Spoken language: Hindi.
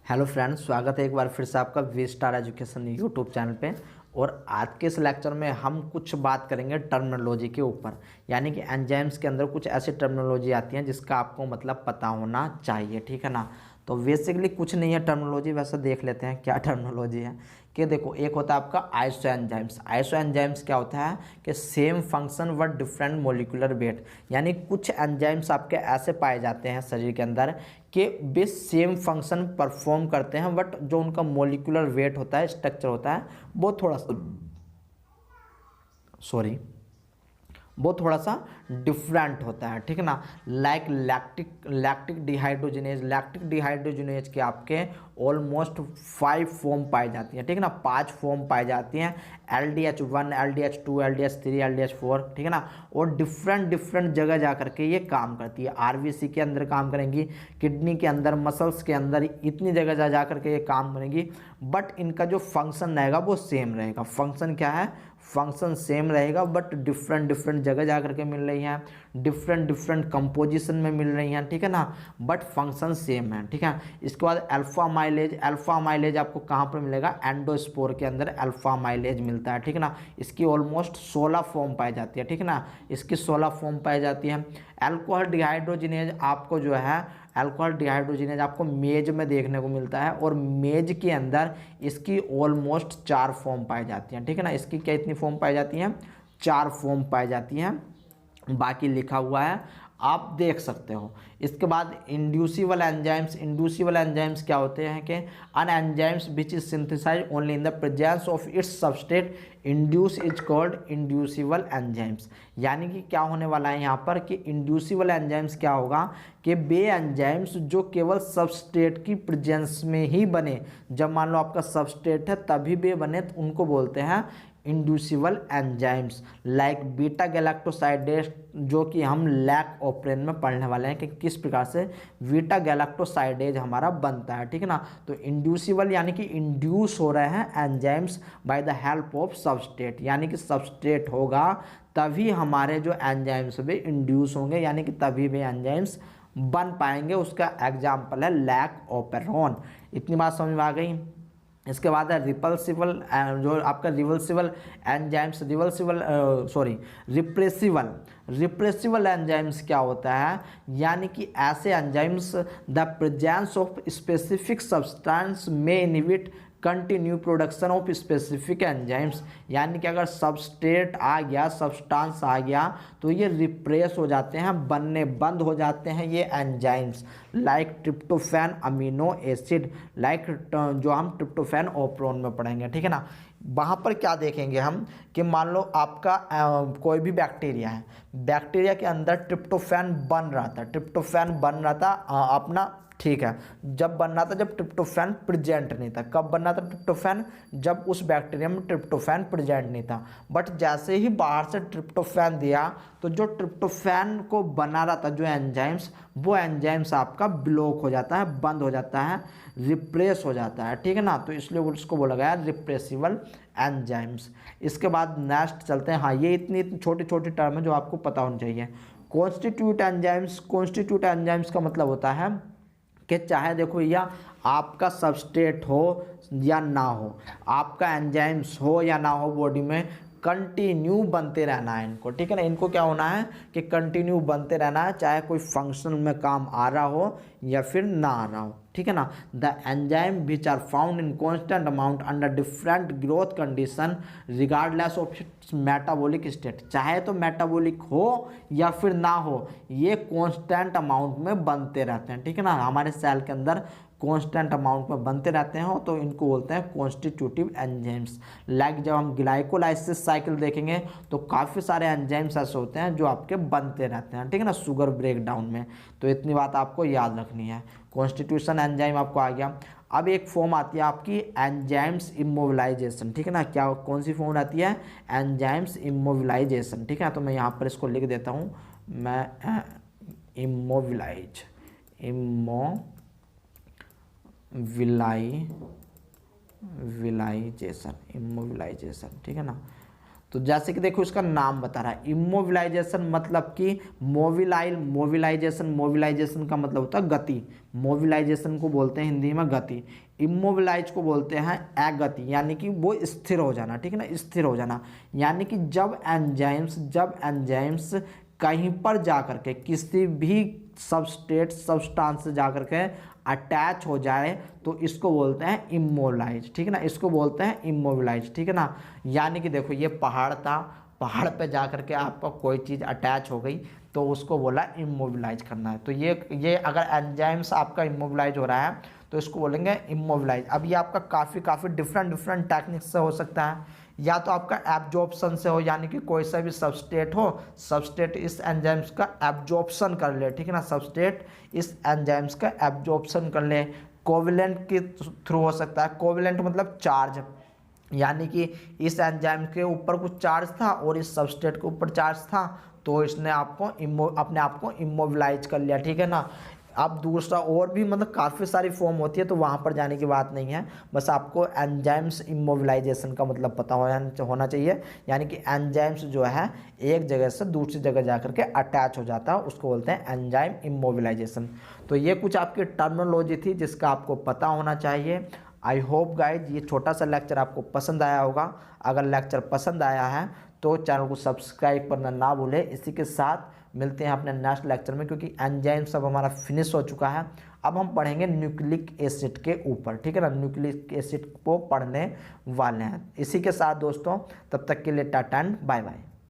हेलो फ्रेंड्स, स्वागत है एक बार फिर से आपका V star education YouTube channel पे। और आज के इस लेक्चर में हम कुछ बात करेंगे टर्मिनोलॉजी के ऊपर, यानी कि एंजाइम्स के अंदर कुछ ऐसी टर्मिनोलॉजी आती हैं जिसका आपको मतलब पता होना चाहिए, ठीक है ना। तो बेसिकली कुछ नहीं है टर्मिनोलॉजी, वैसे देख लेते हैं क्या टर्मिनोलॉजी है। कि देखो, एक होता है आपका आइसो एंजाइम्स। आइसो एंजाइम्स क्या होता है कि same function but different molecular weight, यानी कुछ एंजाइम्स आपके ऐसे पाए जाते हैं शरीर के अंदर कि वे सेम फंक्शन परफॉर्म करते हैं, बट जो उनका मोलिकुलर वेट होता है, स्ट्रक्चर होता है, वो थोड़ा सा सॉरी वो थोड़ा सा डिफरेंट होता है, ठीक है ना। Like lactic dehydrogenase. Lactic dehydrogenase के आपके ऑलमोस्ट 5 फॉर्म पाई जाती हैं, ठीक है ना। 5 फॉर्म पाई जाती हैं, LDH1, LDH2, LDH3, LDH4, ठीक है ना। और डिफरेंट जगह जा करके ये काम करती है। RBC के अंदर काम करेंगी, किडनी के अंदर, मसल्स के अंदर, इतनी जगह जा करके ये काम करेंगी, बट इनका जो फंक्शन रहेगा वो सेम रहेगा। फंक्शन क्या है? फंक्शन सेम रहेगा, बट डिफरेंट जगह जा करके मिल रही हैं, डिफरेंट कंपोजिशन में मिल रही हैं, ठीक है ना। बट फंक्शन सेम है, ठीक है। इसके बाद अल्फा माइलेज। अल्फा माइलेज आपको कहाँ पर मिलेगा? एंडोस्पोर के अंदर अल्फा माइलेज मिलता है, ठीक है ना। इसकी ऑलमोस्ट 16 फॉर्म पाई जाती है, ठीक है ना। इसकी 16 फॉर्म पाई जाती है। अल्कोहल डिहाइड्रोजिनेज आपको जो है, अल्कोहल डिहाइड्रोजिनेज आपको मेज में देखने को मिलता है, और मेज के अंदर इसकी ऑलमोस्ट 4 फॉर्म पाई जाती हैं, ठीक है ना। इसकी क्या इतनी फॉर्म पाई जाती हैं? 4 फॉर्म पाई जाती हैं, बाकी लिखा हुआ है, आप देख सकते हो। इसके बाद इंड्यूसिबल एंजाइम्स। इंड्यूसिबल एंजाइम्स क्या होते हैं कि अन enzymes which is synthesize only in the presence of its substrate induce is called inducible enzymes. यानी कि क्या होने वाला है यहाँ पर कि इंड्यूसिबल एंजाइम्स क्या होगा कि वे एंजाइम्स जो केवल सबस्ट्रेट की प्रेजेंस में ही बने, जब मान लो आपका सबस्ट्रेट है तभी वे बने, तो उनको बोलते हैं inducible enzymes. Like beta galactosidase, जो कि हम लैक ऑपरेन में पढ़ने वाले हैं कि किस प्रकार से बीटा गैलेक्टोसाइडेज हमारा बनता है, ठीक है ना। तो इंड्यूसिबल यानी कि इंड्यूस हो रहे हैं enzymes by the help of substrate, यानी कि सबस्ट्रेट होगा तभी हमारे जो एंजाइम्स वे इंड्यूस होंगे, यानी कि तभी वे एंजाइम्स बन पाएंगे। उसका एग्जाम्पल है लैक ऑपेरॉन। इतनी बात समझ में आ गई। इसके बाद है रिपल्सिबल, जो आपका रिवर्सिबल एंजाइम्स, रिप्रेसिबल एंजाइम्स क्या होता है? यानी कि ऐसे enzymes the presence of specific substance में inhibit continue production of specific enzymes. यानी कि अगर सबस्ट्रेट आ गया, सब्सटेंस आ गया, तो ये रिप्रेस हो जाते हैं, बनने बंद हो जाते हैं ये enzymes. Like tryptophan amino acid, like जो हम ट्रिप्टोफैन ओप्रोन में पढ़ेंगे, ठीक है ना। वहाँ पर क्या देखेंगे हम कि मान लो आपका कोई भी बैक्टीरिया है, बैक्टीरिया के अंदर ट्रिप्टोफैन बन रहा था, अपना, ठीक है। जब बन रहा था, जब ट्रिप्टोफैन प्रेजेंट नहीं था। कब बन रहा था ट्रिप्टोफैन? जब उस बैक्टीरिया में ट्रिप्टोफैन प्रेजेंट नहीं था। बट जैसे ही बाहर से ट्रिप्टोफैन दिया, तो जो ट्रिप्टोफैन को बना रहा था जो एंजाइम्स, वो एंजाइम्स आपका ब्लॉक हो जाता है, बंद हो जाता है, रिप्रेस हो जाता है, ठीक है ना। तो इसलिए उसको बोला गया रिप्रेसिबल एंजाइम्स। इसके बाद नेक्स्ट चलते हैं। हाँ, ये इतनी छोटी छोटी टर्म है जो आपको पता होनी चाहिए। Constitute enzymes. कॉन्स्टिट्यूट एंजाइम्स का मतलब होता है कि चाहे देखो या आपका सबस्ट्रेट हो या ना हो, आपका एंजाइम्स हो या ना हो, बॉडी में कंटिन्यू बनते रहना है इनको, ठीक है ना। इनको क्या होना है कि कंटिन्यू बनते रहना है, चाहे कोई फंक्शन में काम आ रहा हो या फिर ना आ रहा हो, ठीक है ना। The enzyme which are found in constant amount under different growth condition regardless of its metabolic state. चाहे तो मेटाबॉलिक हो या फिर ना हो, ये कॉन्स्टेंट अमाउंट में बनते रहते हैं, ठीक है ना। हमारे सेल के अंदर कांस्टेंट अमाउंट में बनते रहते हैं, तो इनको बोलते हैं कॉन्स्टिट्यूटिव एंजाइम्स। लाइक जब हम ग्लाइकोलाइसिस साइकिल देखेंगे तो काफ़ी सारे एंजाइम्स ऐसे होते हैं जो आपके बनते रहते हैं, ठीक है ना, शुगर ब्रेक डाउन में। तो इतनी बात आपको याद रखनी है। कॉन्स्टिट्यूशन एंजाइम आपको आ गया। अब एक फॉर्म आती है आपकी एंजाइम्स इमोबिलाइजेशन, ठीक है ना। क्या, कौन सी फॉर्म आती है? एंजाइम्स इमोबिलाइजेशन, ठीक है। तो मैं यहाँ पर इसको लिख देता हूँ, मैं इमोबिलाइजेशन, ठीक है ना। तो जैसे कि देखो इसका नाम बता रहा है इमोबिलाइजेशन, मतलब कि मोबिलाइजेशन का मतलब होता है गति। मोबिलाइजेशन को बोलते हैं हिंदी में गति। इमोबिलाइज को बोलते हैं अगति, यानी कि वो स्थिर हो जाना, ठीक है ना, स्थिर हो जाना। यानी कि जब एंजाइम्स कहीं पर जा करके किसी भी सब्सटेंस से जा करके अटैच हो जाए तो इसको बोलते हैं इमोबिलाइज, ठीक है ना, इसको बोलते हैं इमोबिलाइज, ठीक है ना। यानी कि देखो ये पहाड़ था, पहाड़ पे जा करके आपका कोई चीज़ अटैच हो गई तो उसको बोला इमोबिलाइज करना है। तो ये अगर एंजाइम्स आपका इमोबिलाइज हो रहा है तो इसको बोलेंगे इमोबिलाइज। अब ये आपका काफ़ी डिफरेंट टेक्निक से हो सकता है। या तो आपका एब्जॉर्प्शन से हो, यानी कि कोई सा भी सबस्टेट हो, सबस्टेट इस एंजाइम्स का एब्जॉर्प्शन कर ले, ठीक है ना, सबस्टेट इस एंजाइम्स का एब्जॉर्प्शन कर ले। कोवेलेंट के थ्रू हो सकता है। कोवेलेंट मतलब चार्ज, यानी कि इस एंजाइम के ऊपर कुछ चार्ज था और इस सबस्टेट के ऊपर चार्ज था तो इसने अपने आप को इमोबिलाइज कर लिया, ठीक है ना। अब दूसरा और भी मतलब काफ़ी सारी फॉर्म होती है तो वहाँ पर जाने की बात नहीं है, बस आपको एंजाइम्स इमोबिलाइजेशन का मतलब पता होना चाहिए। यानी कि एंजाइम्स जो है एक जगह से दूसरी जगह जा करके अटैच हो जाता है, उसको बोलते हैं एंजाइम इमोबिलाइजेशन। तो ये कुछ आपकी टर्मिनोलॉजी थी जिसका आपको पता होना चाहिए। आई होप गाइज ये छोटा सा लेक्चर आपको पसंद आया होगा। अगर लेक्चर पसंद आया है तो चैनल को सब्सक्राइब करना ना भूलें। इसी के साथ मिलते हैं अपने नेक्स्ट लेक्चर में, क्योंकि एंजाइम सब हमारा फिनिश हो चुका है। अब हम पढ़ेंगे न्यूक्लिक एसिड के ऊपर, ठीक है ना, न्यूक्लिक एसिड को पढ़ने वाले हैं। इसी के साथ दोस्तों तब तक के लिए टाटा एंड बाय बाय।